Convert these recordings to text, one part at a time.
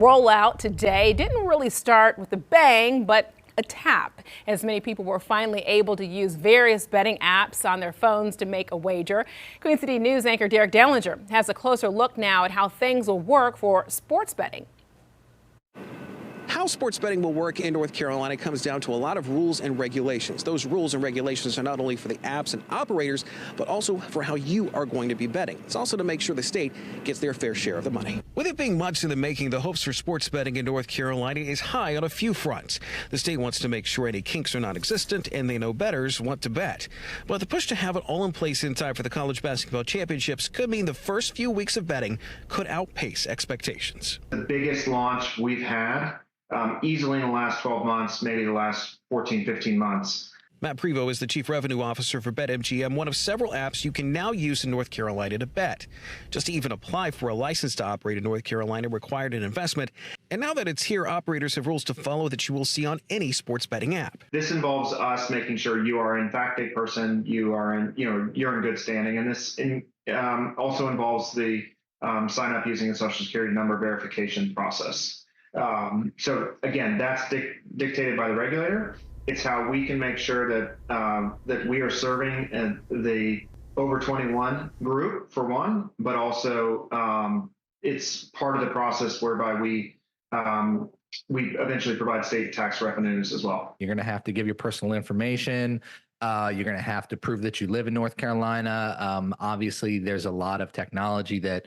Rollout today didn't really start with a bang, but a tap, as many people were finally able to use various betting apps on their phones to make a wager. Queen City News anchor Derek Dellinger has a closer look now at how things will work for sports betting. How sports betting will work in North Carolina comes down to a lot of rules and regulations. Those rules and regulations are not only for the apps and operators, but also for how you are going to be betting. It's also to make sure the state gets their fair share of the money. With it being months in the making, the hopes for sports betting in North Carolina is high on a few fronts. The state wants to make sure any kinks are non-existent, and they know bettors want to bet. But the push to have it all in place in time for the college basketball championships could mean the first few weeks of betting could outpace expectations. The biggest launch we've had easily in the last 12 months, maybe the last 14, 15 months. Matt Prevost is the Chief Revenue Officer for BetMGM, one of several apps you can now use in North Carolina to bet. Just to even apply for a license to operate in North Carolina required an investment. And now that it's here, operators have rules to follow that you will see on any sports betting app. This involves us making sure you are in fact a person, you're in good standing. And this also involves the sign up using a social security number verification process. So again, that's dictated by the regulator. It's how we can make sure that that we are serving the over 21 group for one, but also it's part of the process whereby we eventually provide state tax revenues as well. You're going to have to give your personal information. You're going to have to prove that you live in North Carolina. Obviously, there's a lot of technology that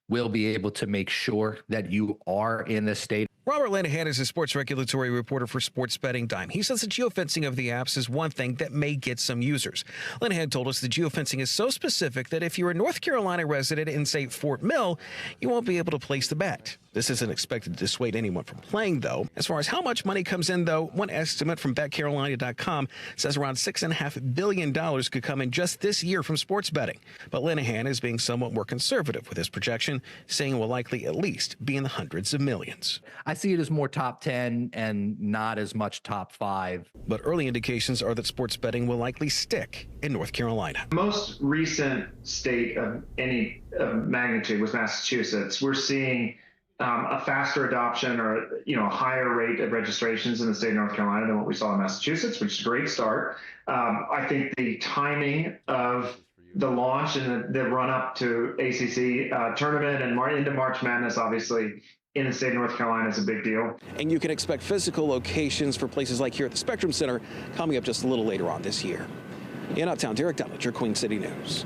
will be able to make sure that you are in the state. Robert Linehan is a sports regulatory reporter for Sports Betting Dime. He says the geofencing of the apps is one thing that may get some users. Linehan told us the geofencing is so specific that if you're a North Carolina resident in, say, Fort Mill, you won't be able to place the bet. This isn't expected to dissuade anyone from playing, though. As far as how much money comes in, though, one estimate from BetCarolina.com says around $6.5 billion could come in just this year from sports betting. But Linehan is being somewhat more conservative with his projection, saying it will likely at least be in the hundreds of millions. I see it as more top 10 and not as much top 5. But early indications are that sports betting will likely stick in North Carolina. The most recent state of any magnitude was Massachusetts. We're seeing a faster adoption or a higher rate of registrations in the state of North Carolina than what we saw in Massachusetts, which is a great start. I think the timing of the launch and the run up to ACC tournament and into March Madness, obviously, in the state of North Carolina is a big deal. And you can expect physical locations for places like here at the Spectrum Center coming up just a little later on this year. In Uptown, Derek Dellinger, Queen City News.